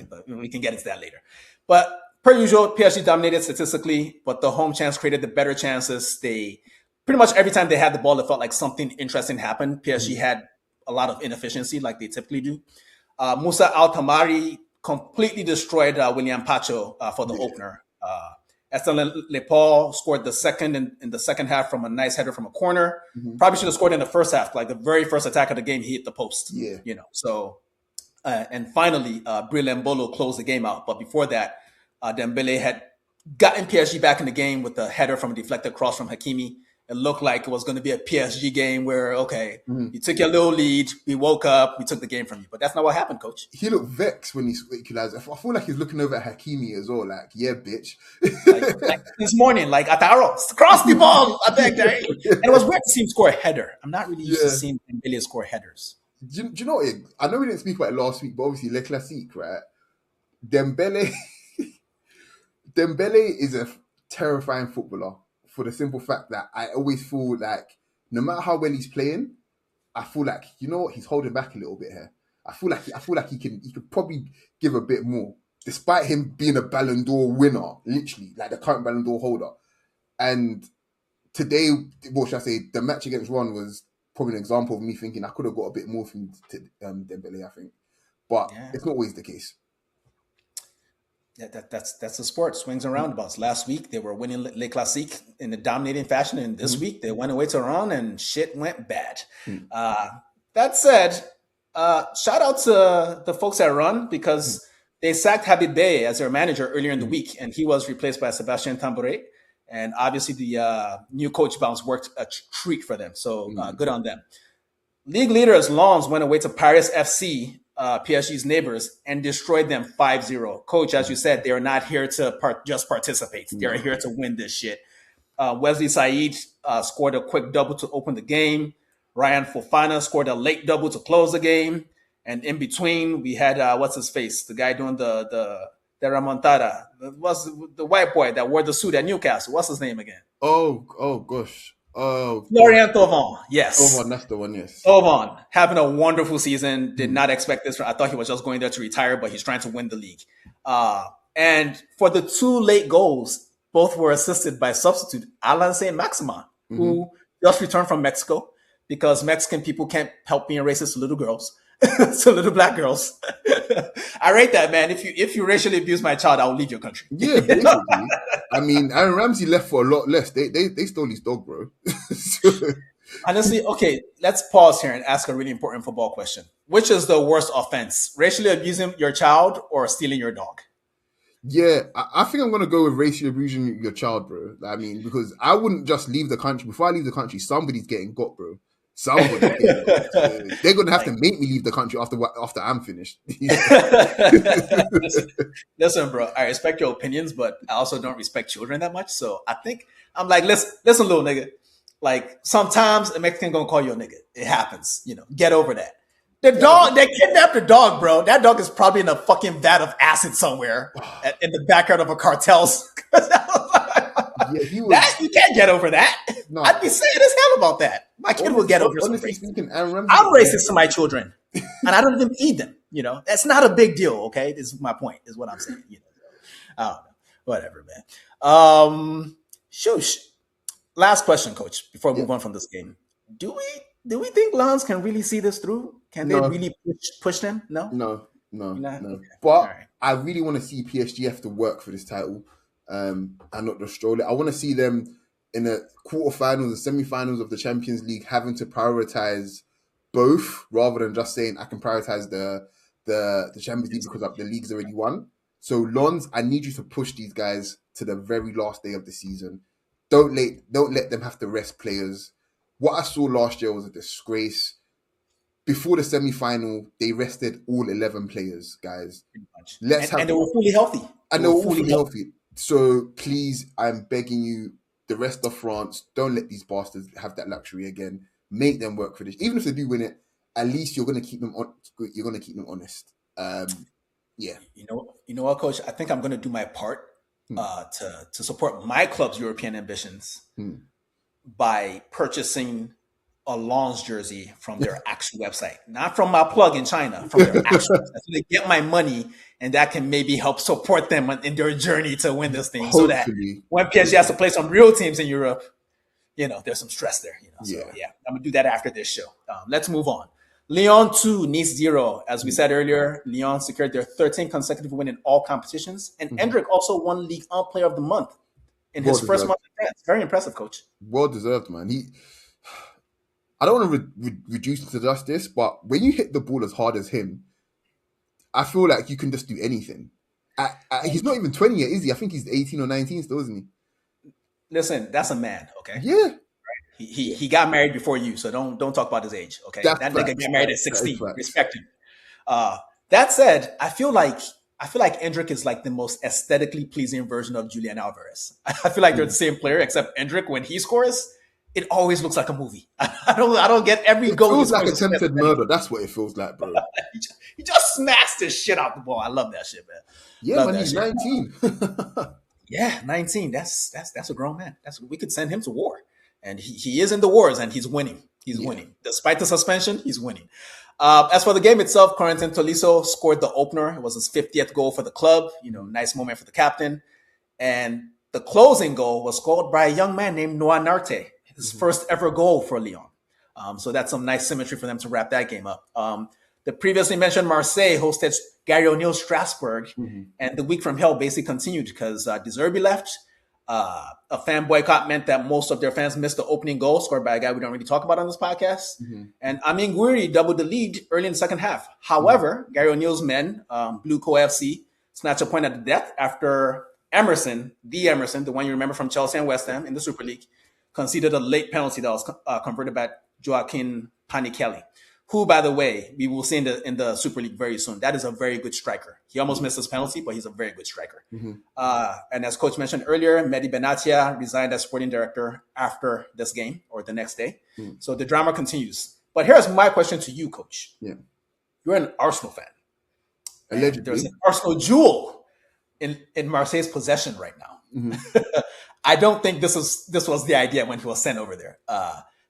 but we can get into that later. But per usual, PSG dominated statistically, but the home chance created the better chances. They pretty much every time they had the ball, it felt like something interesting happened. PSG had a lot of inefficiency, like they typically do. Moussa Al-Tamari completely destroyed William Pacho for the opener. Estelle Lepau scored the second in the second half from a nice header from a corner. Probably should have scored in the first half, like the very first attack of the game. He hit the post. So and finally, Bril Mbolo closed the game out. But before that, Dembele had gotten PSG back in the game with a header from a deflected cross from Hakimi. It looked like it was going to be a PSG game where, okay, you took your little lead, we woke up, we took the game from you. But that's not what happened, coach. He looked vexed when he equalized. I feel like he's looking over at Hakimi as well, like, yeah, bitch. like this morning, like, Ataro, cross the ball, I beg, and it was weird to see him score a header. I'm not really used to seeing Dembele score headers. Do you know what? I know we didn't speak about it last week, but obviously, Le Classique, right? Dembele is a terrifying footballer. For the simple fact that I always feel like no matter how well he's playing, I feel like he's holding back a little bit here. I feel like he could probably give a bit more, despite him being a Ballon d'Or winner, literally like the current Ballon d'Or holder. And today, what should I say? The match against Ron was probably an example of me thinking I could have got a bit more from Dembele. I think, but it's not always the case. That's the sport, swings and roundabouts. Last week, they were winning Le Classique in a dominating fashion, and this week, they went away to Rouen, and shit went bad. That said, shout out to the folks at Rouen, because they sacked Habib Beye as their manager earlier in the week, and he was replaced by Sébastien Tambouret, and obviously the new coach bounce worked a treat for them, so good on them. League leaders Lens went away to Paris FC, PSG's neighbors, and destroyed them 5-0. Coach, as you said, they are not here to just participate. They're here to win this shit. Wesley Said scored a quick double to open the game. Ryan Fofana scored a late double to close the game. And in between, we had, what's his face? The guy doing the remontada. Was the white boy that wore the suit at Newcastle. What's his name again? Oh gosh. Florian Thauvin, yes. Thauvin, that's the one, yes. Thauvin, having a wonderful season. Did not expect this. I thought he was just going there to retire, but he's trying to win the league. And for the two late goals, both were assisted by substitute Alain Saint-Maximin, who just returned from Mexico. because Mexican people can't help being racist to little girls, to little black girls. I rate that, man. If you racially abuse my child, I will leave your country. Yeah, basically. I mean, Aaron Ramsey left for a lot less. They stole his dog, bro. So, Honestly, okay, let's pause here and ask a really important football question. Which is the worst offense? Racially abusing your child or stealing your dog? yeah, I think I'm gonna go with racially abusing your child, bro. I mean, because I wouldn't just leave the country. Before I leave the country, somebody's getting got, bro. Somebody's getting got. So they're gonna have to make me leave the country after I'm finished. Listen, bro, I respect your opinions, but I also don't respect children that much. So I think I'm like, listen, little nigga. Like sometimes a Mexican gonna call you a nigga. It happens, Get over that. The dog, they kidnapped the dog, bro. That dog is probably in a fucking vat of acid somewhere in the backyard of a cartel's. Yeah, he was. That you can't get over that. No. I'd be sad as hell about that. My kid will get over something. I'm racist to my children, and I don't even feed them. That's not a big deal. Okay, this is my point. Is what I'm saying. I don't know. Whatever, man. Shush. Last question, Coach. Before we move on from this game, do we think Lions can really see this through? Can they really push them? No. Okay. But right. I really want to see PSG have to work for this title. And not just stroll it. I want to see them in the quarterfinals and semi-finals of the Champions League having to prioritize both rather than just saying I can prioritize the Champions League because the league's already won. So Lons, I need you to push these guys to the very last day of the season. Don't let them have to rest players. What I saw last year was a disgrace. Before the semi-final, they rested all 11 players, guys. And they were fully healthy. And they were fully healthy. So please, I'm begging you, the rest of France, don't let these bastards have that luxury again. Make them work for this. Even if they do win it, at least you're going to keep them on. You're going to keep them honest. Yeah. You know what, Coach? I think I'm going to do my part to support my club's European ambitions by purchasing a Lens jersey from their actual website, not from my plug in China, from their actual website. So they get my money, and that can maybe help support them in their journey to win this thing. Hopefully. So that when PSG has to play some real teams in Europe, there's some stress there. So I'm gonna do that after this show. Let's move on. Lyon 2, Nice 0. As we said earlier, Lyon secured their 13th consecutive win in all competitions, and Endrick also won Ligue 1 Player of the Month in his first month in France. Very impressive, Coach. Well deserved, man. I don't want to reduce it to just this, but when you hit the ball as hard as him, I feel like you can just do anything. He's not even 20 yet, is he? I think he's 18 or 19 still, isn't he? Listen, that's a man, okay? Yeah. Right? He got married before you, so don't talk about his age, okay? That nigga got married at 16. Respect him. That said, I feel like Endrick is like the most aesthetically pleasing version of Julian Alvarez. I feel like they're the same player, except Endrick, when he scores, it always looks like a movie. I don't get every goal. It feels like attempted murder. That's what it feels like, bro. He just smacks this shit out the ball. I love that shit, man. Yeah, man, he's 19. Yeah, 19. That's a grown man. We could send him to war. And he is in the wars, and he's winning. He's winning. Despite the suspension, he's winning. As for the game itself, Corentin Tolisso scored the opener. It was his 50th goal for the club. Nice moment for the captain. And the closing goal was scored by a young man named Noah Narte. His first ever goal for Lyon. So that's some nice symmetry for them to wrap that game up. The previously mentioned Marseille hosted Gary O'Neill's Strasbourg, and the week from hell basically continued because De Zerbi left. A fan boycott meant that most of their fans missed the opening goal scored by a guy we don't really talk about on this podcast. And Amin Gouiri doubled the lead early in the second half. However, Gary O'Neill's men, Blue Co FC, snatched a point at the death after Emerson, the one you remember from Chelsea and West Ham in the Super League, conceded a late penalty that was converted by Joaquin Panikele, who, by the way, we will see in the Super League very soon. That is a very good striker. He almost missed his penalty, but he's a very good striker. And as Coach mentioned earlier, Mehdi Benatia resigned as sporting director after this game or the next day. So the drama continues. But here's my question to you, Coach. Yeah. You're an Arsenal fan. Allegedly. There's an Arsenal jewel in Marseille's possession right now. I don't think this was the idea when he was sent over there.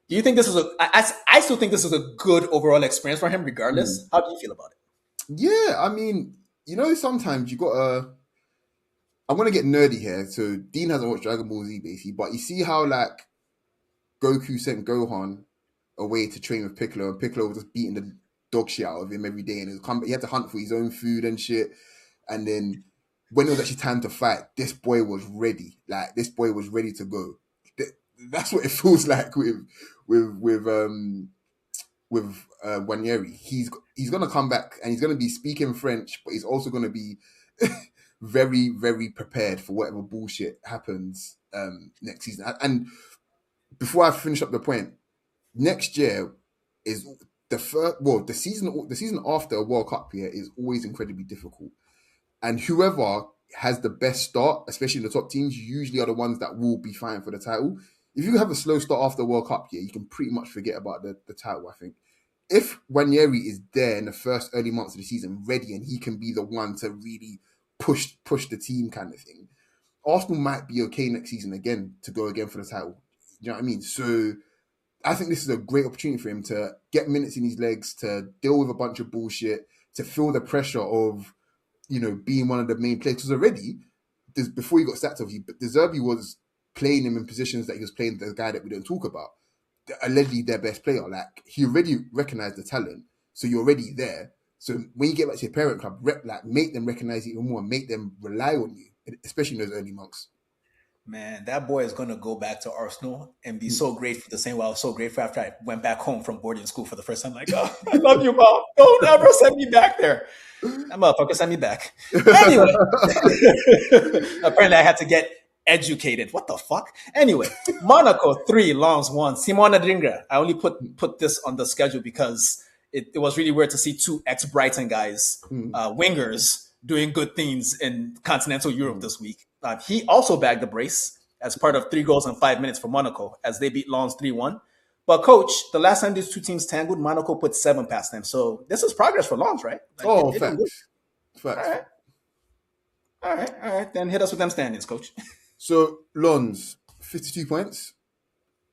Do you think this is I still think this is a good overall experience for him, regardless. How do you feel about it? Yeah, I mean, sometimes you gotta. I'm gonna get nerdy here. So Dean hasn't watched Dragon Ball Z basically, but you see how like Goku sent Gohan away to train with Piccolo, and Piccolo was just beating the dog shit out of him every day, and he had to hunt for his own food and shit. And then when it was actually time to fight, this boy was ready. Like, this boy was ready to go. That's what it feels like with Wanyeri. He's gonna come back and he's gonna be speaking French, but he's also gonna be very, very prepared for whatever bullshit happens next season. And before I finish up the point, next year is the first. Well, the season after a World Cup year is always incredibly difficult, and whoever has the best start, especially in the top teams, usually are the ones that will be fighting for the title. If you have a slow start after the World Cup year, you can pretty much forget about the title, I think. If Wanyeri is there in the first early months of the season, ready, and he can be the one to really push the team kind of thing, Arsenal might be okay next season again to go again for the title. You know what I mean? So I think this is a great opportunity for him to get minutes in his legs, to deal with a bunch of bullshit, to feel the pressure of, being one of the main players. Because already, before he got sacked off, De Zerbi was playing him in positions that he was playing the guy that we don't talk about, allegedly their best player. Like, he already recognized the talent, so you're already there. So when you get back to your parent club, make them recognize it even more, make them rely on you, especially in those early months. Man, that boy is going to go back to Arsenal and be so grateful, the same way I was so grateful after I went back home from boarding school for the first time. Like, oh, I love you, Mom. Don't ever send me back there. That motherfucker sent me back. Anyway, apparently I had to get educated. What the fuck? Anyway, Monaco 3, Lens 1. Simona Dringra. I only put this on the schedule because it was really weird to see two ex-Brighton guys, wingers, doing good things in continental Europe this week. He also bagged the brace as part of 3 goals in 5 minutes for Monaco as they beat Lens 3-1. But coach, the last time these two teams tangled, Monaco put 7 past them. So this is progress for Lens, right? Facts. All right. Then hit us with them standings, coach. So Lens, 52 points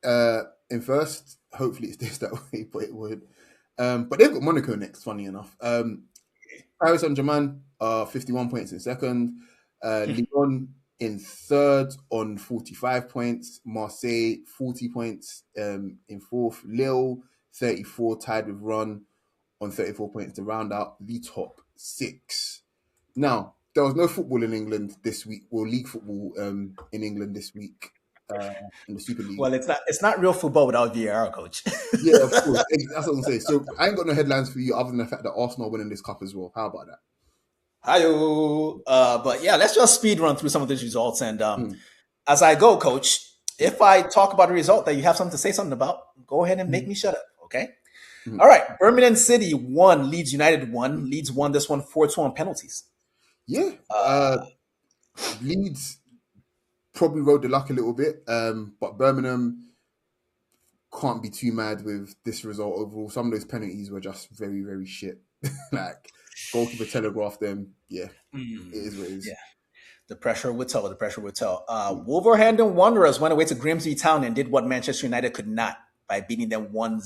in first. Hopefully it stays that way, but it would. But they've got Monaco next, funny enough. Paris Saint-Germain are 51 points in second. Lyon in third on 45 points. Marseille, 40 points in fourth. Lille, 34, tied with Rennes on 34 points to round out the top 6. Now, there was no football in England this week, or league football in England this week in the Super League. Well, it's not real football without VAR, coach. Yeah, of course. That's what I'm saying. So I ain't got no headlines for you other than the fact that Arsenal are winning this cup as well. How about that? Hi-yo. But yeah, let's just speed run through some of these results. And as I go, coach, if I talk about a result that you have something to say something about, go ahead and make me shut up, okay? All right. Birmingham City 1, Leeds United 1. Leeds won this one 4-2 on penalties. Yeah. Leeds probably rode the luck a little bit, but Birmingham can't be too mad with this result overall. Some of those penalties were just very, very shit. Like, goalkeeper telegraphed them. Yeah, it is what it is. Yeah. The pressure would tell. Wolverhampton Wanderers went away to Grimsby Town and did what Manchester United could not by beating them 1-0.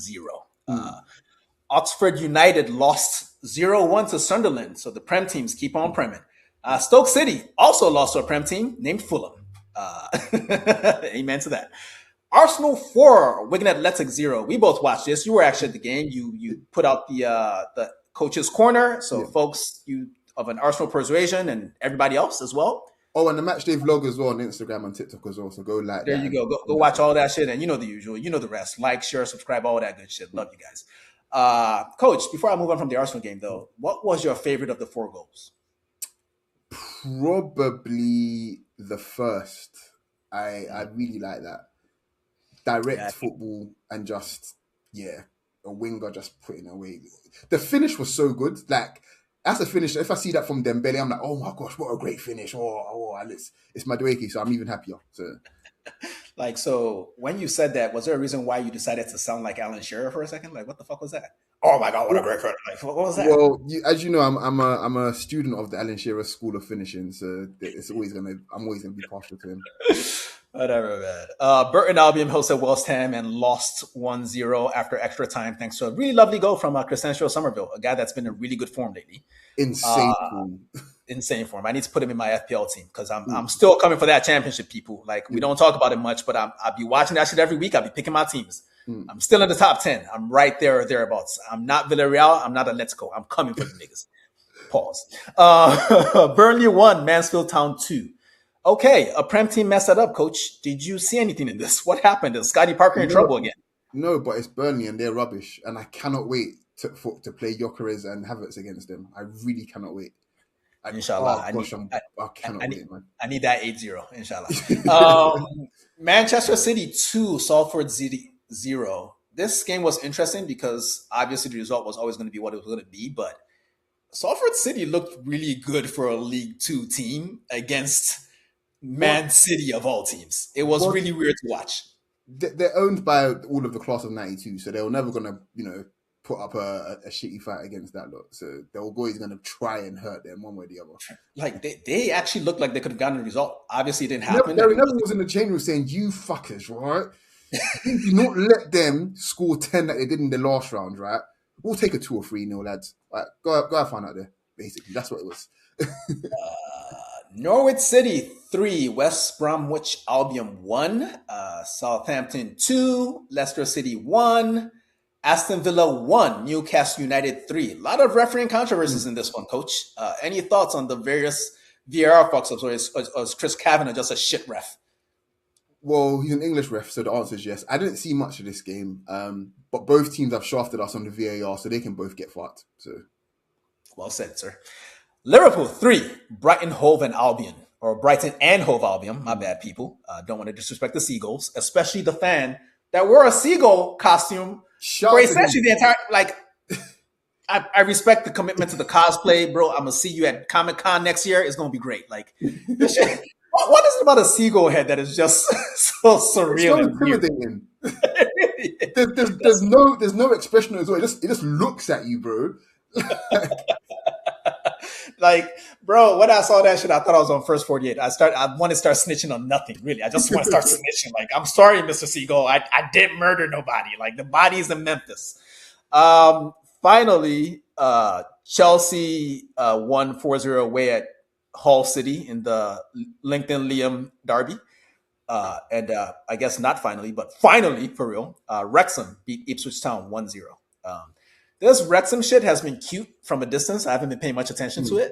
Oxford United lost 0-1 to Sunderland. So the Prem teams keep on premming. Stoke City also lost to a Prem team named Fulham. Amen to that. Arsenal 4, Wigan Athletic 0. We both watched this. You were actually at the game. You put out the coach's corner. So folks, you of an Arsenal persuasion and everybody else as well. Oh, and the matchday vlog as well on Instagram and TikTok as well. So go like there that. You go. Go watch all that shit. And you know the usual. You know the rest. Like, share, subscribe, all that good shit. Love you guys. Coach, before I move on from the Arsenal game, though, what was your favorite of the 4 goals? Probably the first. I really like that. Direct football and just, a winger just putting away. The finish was so good. Like, that's a finish. If I see that from Dembele, I'm like, oh my gosh, what a great finish. It's Madueke, so I'm even happier. So when you said that, was there a reason why you decided to sound like Alan Shearer for a second? Like, what the fuck was that? Oh my God, what a great finish. Like, what was that? Well, as you know, I'm a student of the Alan Shearer School of Finishing, so I'm always gonna be partial to him. Whatever, man. Burton Albion hosted West Ham and lost 1-0 after extra time thanks to a really lovely goal from Crescencio Somerville, a guy that's been in really good form lately. Insane form. I need to put him in my FPL team because I'm still coming for that championship, people. Like, we don't talk about it much, but I'll be watching that shit every week. I'll be picking my teams. I'm still in the top 10. I'm right there or thereabouts. I'm not Villarreal. I'm not Atletico. I'm coming for the niggas. Pause. Burnley 1, Mansfield Town 2. Okay, a Prem team messed that up, coach. Did you see anything in this? What happened? Is Scotty Parker in trouble again? No, but it's Burnley and they're rubbish. And I cannot wait to play Gyökeres and Havertz against them. I really cannot wait. Inshallah. I cannot wait, man. I need that 8-0, inshallah. Manchester City 2, Salford City 0. This game was interesting because obviously the result was always going to be what it was going to be, but Salford City looked really good for a League Two team against Man City of all teams. It was really weird to watch. They're owned by all of the class of 92, so they're never going to, put up a shitty fight against that lot. So they're always going to try and hurt them one way or the other. Like, they actually looked like they could have gotten a result. Obviously, it didn't happen. Gary Neville was in the change room saying, "You fuckers, right? Do not let them score 10 that they did in the last round, right? We'll take a 2 or 3-0, lads. Right, go have fun out there." Basically, that's what it was. Norwich City 3, West Bromwich Albion 1, Southampton 2, Leicester City 1, Aston Villa 1, Newcastle United 3. A lot of refereeing controversies in this one, Coach. Any thoughts on the various VAR fucks-ups, or is Chris Kavanagh just a shit ref? Well, he's an English ref, so the answer is yes. I didn't see much of this game, but both teams have shafted us on the VAR, so they can both get fucked. So, well said, sir. Liverpool 3, Brighton Hove and Albion, or Brighton and Hove Albion. My bad, people. Don't want to disrespect the Seagulls, especially the fan that wore a seagull costume for essentially the entire. Like, I respect the commitment to the cosplay, bro. I'm gonna see you at Comic-Con next year. It's gonna be great. Like, this shit, what is it about a seagull head that is just so surreal and intimidating? There's no expression as well. It just looks at you, bro. Like, bro, when I saw that shit, I thought I was on First 48. I want to start snitching on nothing, really. I just want to start snitching. Like, I'm sorry, Mr. Seagull. I didn't murder nobody. Like, the body's in Memphis. Finally, Chelsea won 4-0 away at Hull City in the LinkedIn Liam derby. And I guess not finally, but finally, for real, Wrexham beat Ipswich Town 1-0. This Wrexham shit has been cute from a distance. I haven't been paying much attention to it.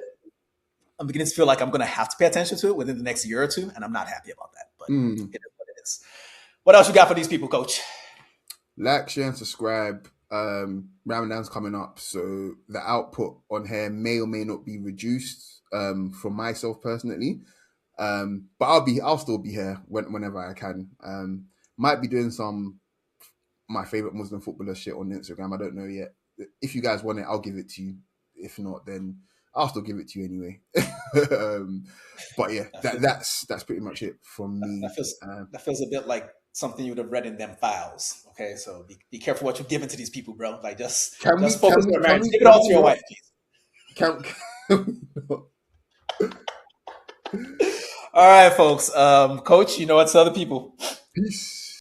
I'm beginning to feel like I'm going to have to pay attention to it within the next year or two, and I'm not happy about that. But it is what it is. What else you got for these people, Coach? Like, share, and subscribe. Ramadan's coming up, so the output on here may or may not be reduced for myself personally. But I'll still be here whenever I can. Might be doing some my favorite Muslim footballer shit on Instagram. I don't know yet. If you guys want it, I'll give it to you. If not, then I'll still give it to you anyway. But yeah, that's pretty much it from me. That feels a bit like something you would have read in them files. Okay, so be careful what you're giving to these people, bro. Like, just focus on your marriage. Give it all to your wife, please. All right, folks. Coach, you know what to other people. Peace.